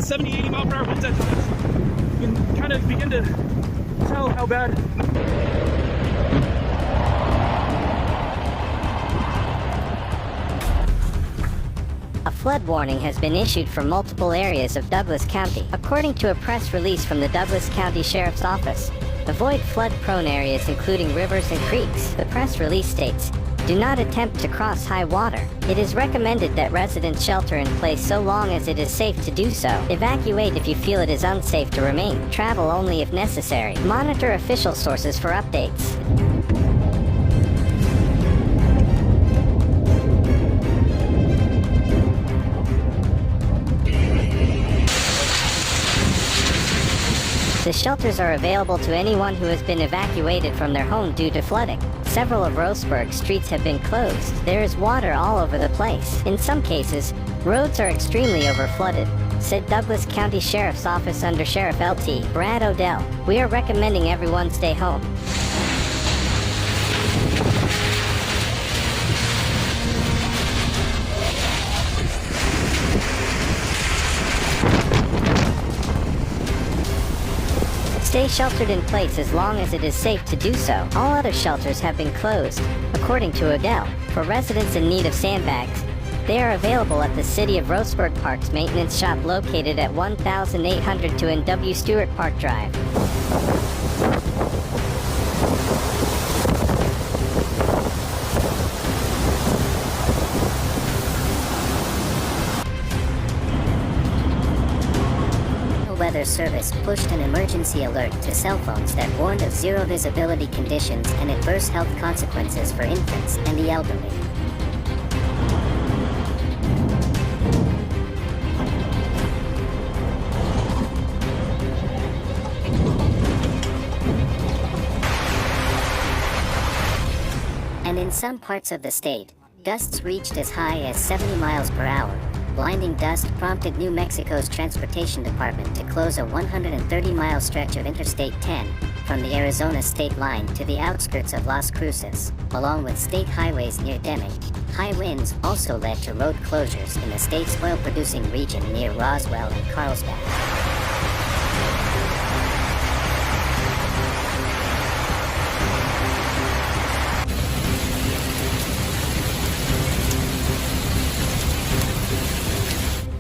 70, 80 mile per hour winds at times. You can kind of begin to tell how bad. A flood warning has been issued for multiple areas of Douglas County, according to a press release from the Douglas County Sheriff's Office. Avoid flood-prone areas including rivers and creeks. The press release states, "Do not attempt to cross high water. It is recommended that residents shelter in place so long as it is safe to do so. Evacuate if you feel it is unsafe to remain. Travel only if necessary. Monitor official sources for updates." The shelters are available to anyone who has been evacuated from their home due to flooding. Several of Roseburg streets have been closed. There is water all over the place. In some cases, roads are extremely overflooded, said Douglas County Sheriff's Office Under Sheriff LT Brad Odell. "We are recommending everyone stay home." Stay sheltered in place as long as it is safe to do so. All other shelters have been closed, according to Odell. For residents in need of sandbags, they are available at the City of Roseburg Park's maintenance shop located at 1800 to N.W. Stewart Park Drive. Weather Service pushed an emergency alert to cell phones that warned of zero visibility conditions and adverse health consequences for infants and the elderly. And in some parts of the state, gusts reached as high as 70 miles per hour. Blinding dust prompted New Mexico's Transportation Department to close a 130-mile stretch of Interstate 10 from the Arizona state line to the outskirts of Las Cruces, along with state highways near Deming. High winds also led to road closures in the state's oil-producing region near Roswell and Carlsbad.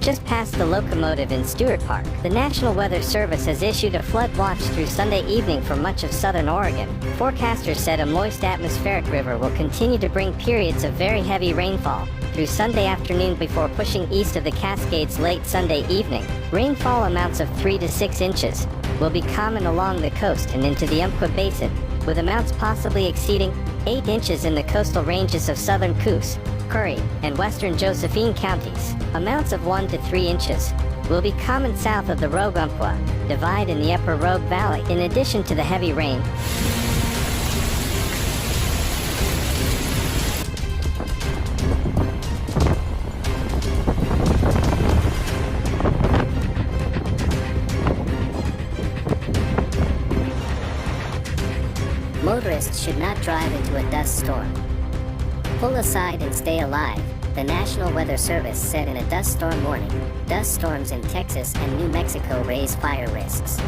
Just past the locomotive in Stewart Park, the National Weather Service has issued a flood watch through Sunday evening for much of southern Oregon. Forecasters said a moist atmospheric river will continue to bring periods of very heavy rainfall through Sunday afternoon before pushing east of the Cascades late Sunday evening. Rainfall amounts of 3 to 6 inches will be common along the coast and into the Umpqua Basin, with amounts possibly exceeding 8 inches in the coastal ranges of southern Coos, Curry, and western Josephine counties. Amounts of 1 to 3 inches will be common south of the Rogue Umpqua Divide in the upper Rogue Valley. In addition to the heavy rain, motorists should not drive into a dust storm. Pull aside and stay alive, the National Weather Service said in a dust storm warning. Dust storms in Texas and New Mexico raise fire risks.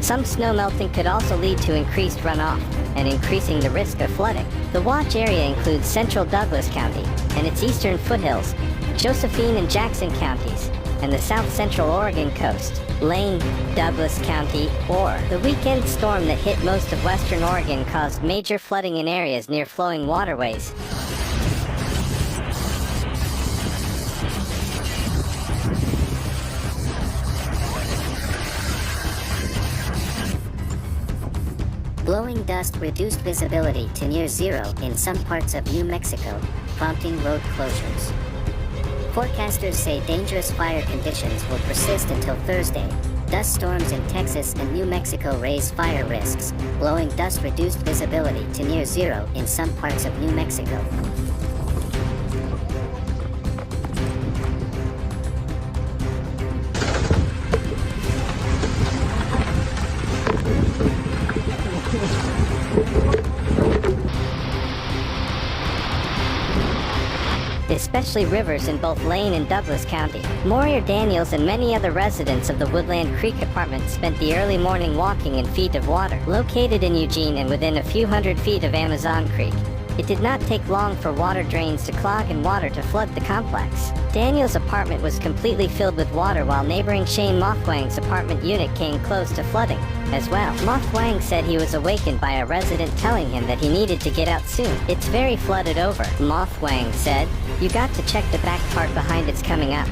Some snow melting could also lead to increased runoff and increasing the risk of flooding. The watch area includes central Douglas County and its eastern foothills, Josephine and Jackson counties, and the south central Oregon coast, Lane, Douglas County, or the weekend storm that hit most of western Oregon caused major flooding in areas near flowing waterways. Blowing dust reduced visibility to near zero in some parts of New Mexico, prompting road closures. Forecasters say dangerous fire conditions will persist until Thursday. Dust storms in Texas and New Mexico raise fire risks. Blowing dust reduced visibility to near zero in some parts of New Mexico. especially rivers in both Lane and Douglas County. Moyer Daniels and many other residents of the Woodland Creek apartment spent the early morning walking in feet of water, located in Eugene and within a few hundred feet of Amazon Creek. It did not take long for water drains to clog and water to flood the complex. Daniel's apartment was completely filled with water while neighboring Shane Mothwang's apartment unit came close to flooding as well. Mothwang said he was awakened by a resident telling him that he needed to get out soon. It's very flooded over, Mothwang said. You got to check the back part behind it's coming up.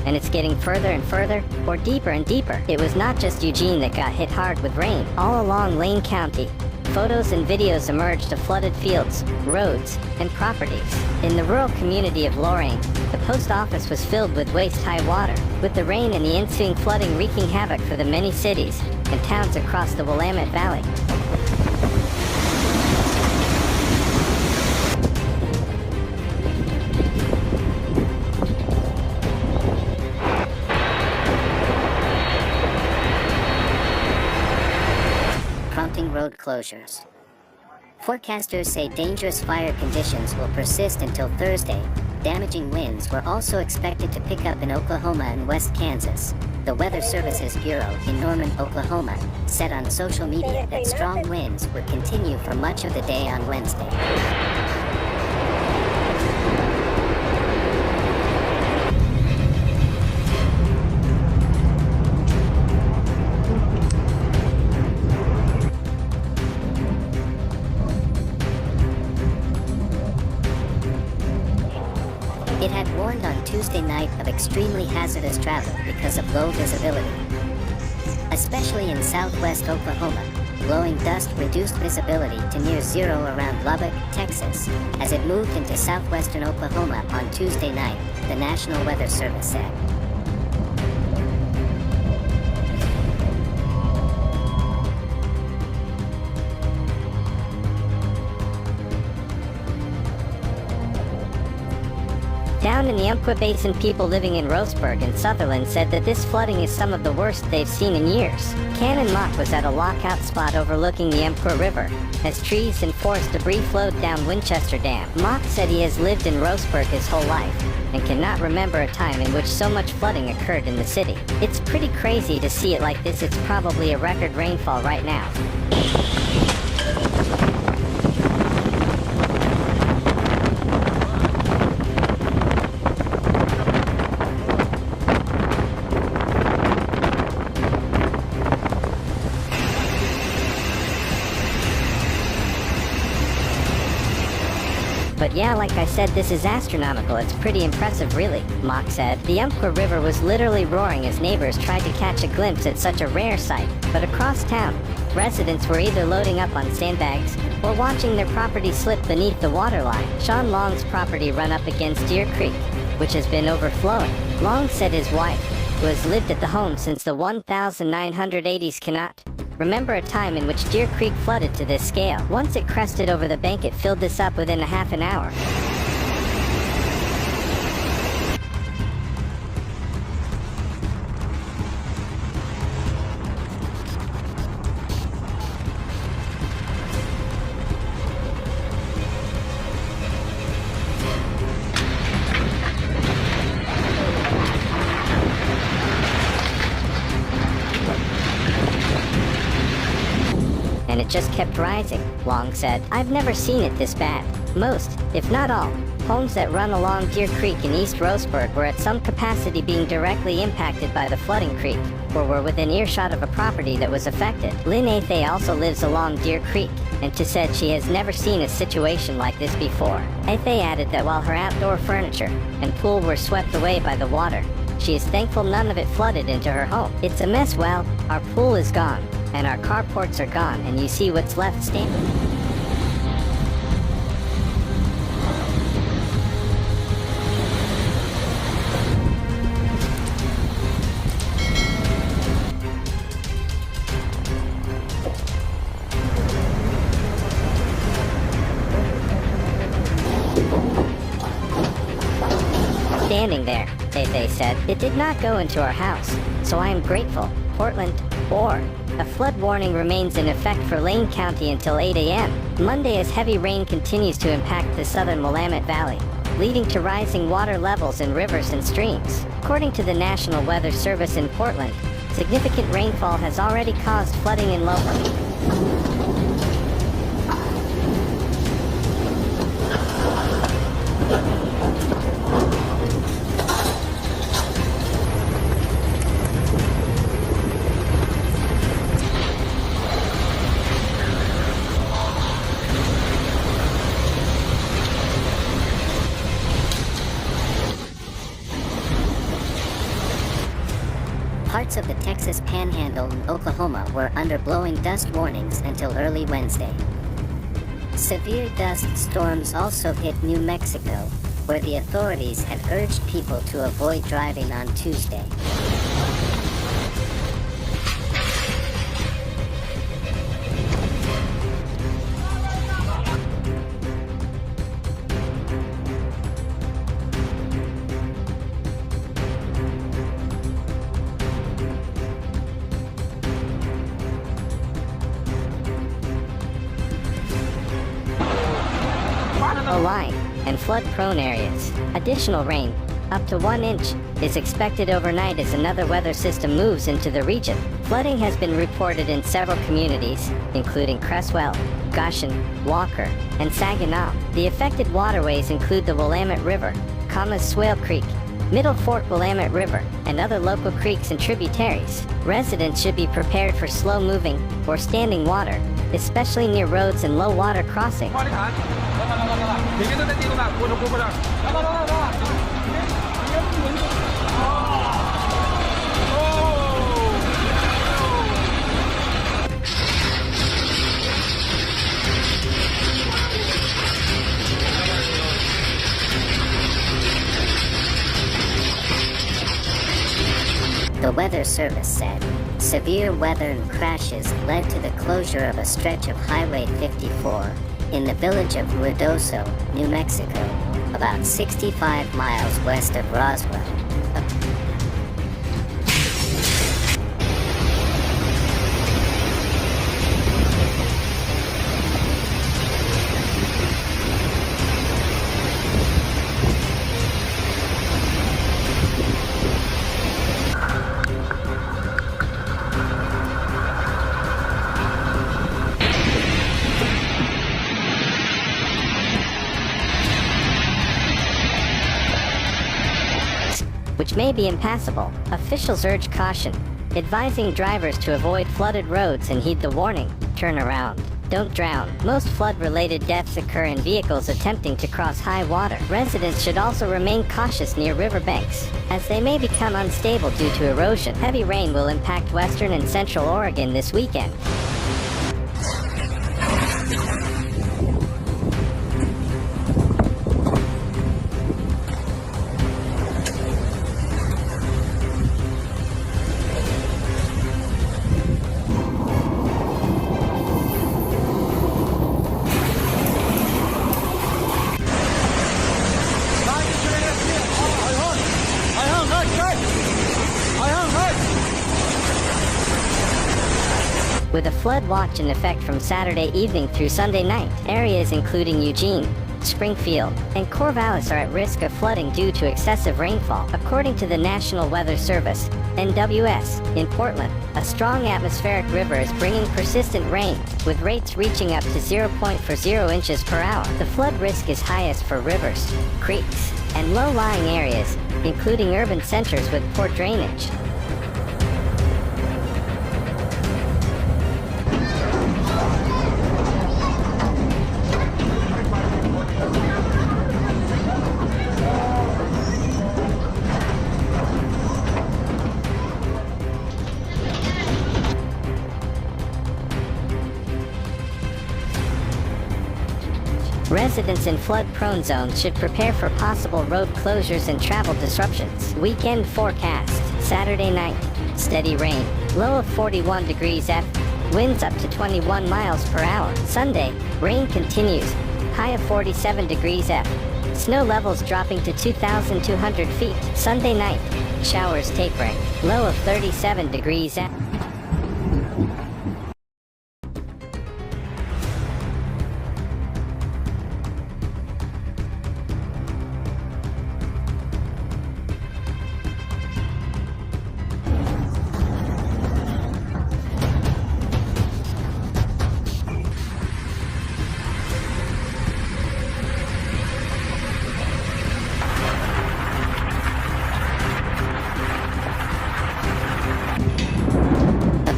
And it's getting further and further, or deeper and deeper. It was not just Eugene that got hit hard with rain. All along Lane County, photos and videos emerged of flooded fields, roads, and properties. In the rural community of Lorain, the post office was filled with waist-high water, with the rain and the ensuing flooding wreaking havoc for the many cities and towns across the Willamette Valley. Prompting road closures. Forecasters say dangerous fire conditions will persist until Thursday. Damaging winds were also expected to pick up in Oklahoma and West Kansas. The Weather Services Bureau in Norman, Oklahoma, said on social media that strong winds would continue for much of the day on Wednesday. It had warned on Tuesday night of extremely hazardous travel because of low visibility. Especially in southwest Oklahoma, blowing dust reduced visibility to near zero around Lubbock, Texas, as it moved into southwestern Oklahoma on Tuesday night, the National Weather Service said. Down in the Umpqua Basin, people living in Roseburg and Sutherland said that this flooding is some of the worst they've seen in years. Cannon Mock was at a lockout spot overlooking the Umpqua River, as trees and forest debris flowed down Winchester Dam. Mock said he has lived in Roseburg his whole life, and cannot remember a time in which so much flooding occurred in the city. It's pretty crazy to see it like this. It's probably a record rainfall right now. But yeah, like I said, this is astronomical. It's pretty impressive, really, Mock said. The Umpqua River was literally roaring as neighbors tried to catch a glimpse at such a rare sight. But across town, residents were either loading up on sandbags or watching their property slip beneath the waterline. Sean Long's property run up against Deer Creek, which has been overflowing. Long said his wife, who has lived at the home since the 1980s, cannot remember a time in which Deer Creek flooded to this scale. Once it crested over the bank, it filled this up within a half an hour. And it just kept rising, Long said. I've never seen it this bad. Most, if not all, homes that run along Deer Creek in East Roseburg were at some capacity being directly impacted by the flooding creek, or were within earshot of a property that was affected. Lynn Athay also lives along Deer Creek, and she said she has never seen a situation like this before. Athay added that while her outdoor furniture and pool were swept away by the water, she is thankful none of it flooded into her home. It's a mess. Well, our pool is gone, and our carports are gone, and you see what's left standing. Standing there, they said. It did not go into our house, so I am grateful. Portland, or a flood warning remains in effect for Lane County until 8 a.m. Monday as heavy rain continues to impact the southern Willamette Valley, leading to rising water levels in rivers and streams. According to the National Weather Service in Portland, significant rainfall has already caused flooding in local. Parts of the Texas Panhandle and Oklahoma were under blowing dust warnings until early Wednesday. Severe dust storms also hit New Mexico, where the authorities had urged people to avoid driving on Tuesday. Line and flood-prone areas. Additional rain, up to 1 inch, is expected overnight as another weather system moves into the region. Flooding has been reported in several communities, including Creswell, Goshen, Walker, and Saginaw. The affected waterways include the Willamette River, Swale Creek, Middle Fork Willamette River, and other local creeks and tributaries. Residents should be prepared for slow-moving or standing water, especially near roads and low water crossings. The Weather Service said, severe weather and crashes led to the closure of a stretch of Highway 54 in the village of Ruidoso, New Mexico, about 65 miles west of Roswell. Which may be impassable. Officials urge caution, advising drivers to avoid flooded roads and heed the warning, turn around, don't drown. Most flood-related deaths occur in vehicles attempting to cross high water. Residents should also remain cautious near riverbanks, as they may become unstable due to erosion. Heavy rain will impact western and central Oregon this weekend. With a flood watch in effect from Saturday evening through Sunday night, areas including Eugene, Springfield, and Corvallis are at risk of flooding due to excessive rainfall. According to the National Weather Service, NWS, in Portland, a strong atmospheric river is bringing persistent rain, with rates reaching up to 0.40 inches per hour. The flood risk is highest for rivers, creeks, and low-lying areas, including urban centers with poor drainage. Residents in flood-prone zones should prepare for possible road closures and travel disruptions. Weekend forecast. Saturday night, steady rain. Low of 41 degrees F. Winds up to 21 miles per hour. Sunday, rain continues. High of 47 degrees F. Snow levels dropping to 2,200 feet. Sunday night, showers tapering. Low of 37 degrees at.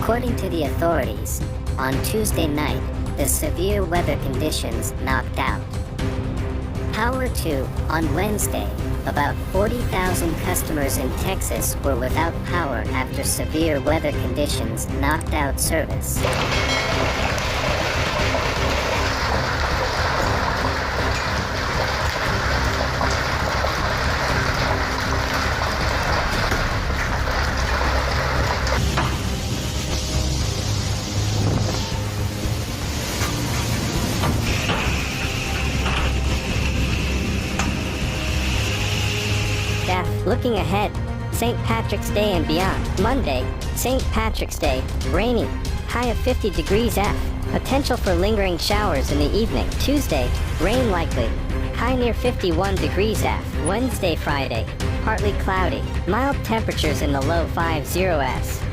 According to the authorities, on Tuesday night, the severe weather conditions knocked out power to. On Wednesday, about 40,000 customers in Texas were without power after severe weather conditions knocked out service. Looking ahead, St. Patrick's Day and beyond. Monday, St. Patrick's Day, rainy, high of 50 degrees F, potential for lingering showers in the evening. Tuesday, rain likely, high near 51 degrees F. Wednesday, Friday, partly cloudy, mild temperatures in the low 50s.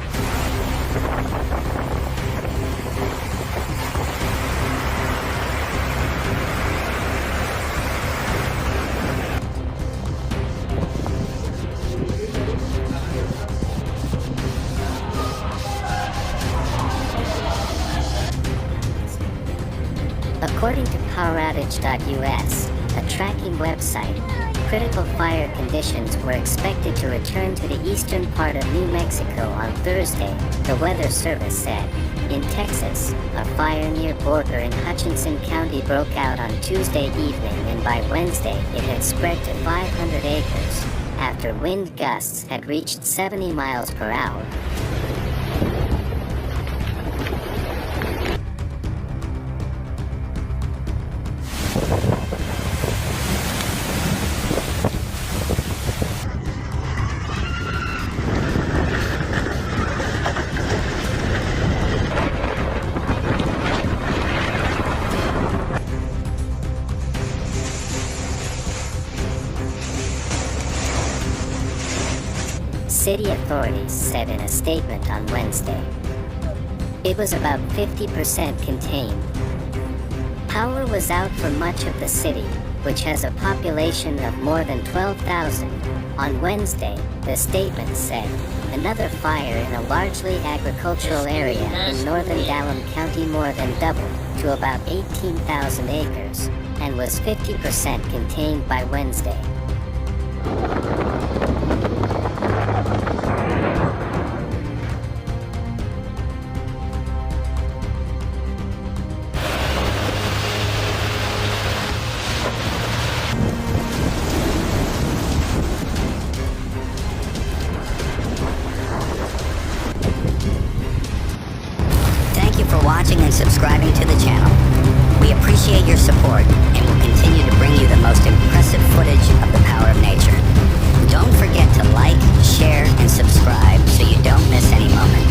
According to PowerOutage.us, a tracking website, critical fire conditions were expected to return to the eastern part of New Mexico on Thursday, the Weather Service said. In Texas, a fire near Borger in Hutchinson County broke out on Tuesday evening, and by Wednesday it had spread to 500 acres, after wind gusts had reached 70 miles per hour. City authorities said in a statement on Wednesday. It was about 50% contained. Power was out for much of the city, which has a population of more than 12,000. On Wednesday, the statement said, another fire in a largely agricultural area in northern Dallam County more than doubled to about 18,000 acres, and was 50% contained by Wednesday. Thank you for watching and subscribing to the channel. We appreciate your support and will continue to bring you the most impressive footage of the power of nature. Don't forget to like, share, and subscribe so you don't miss any moment.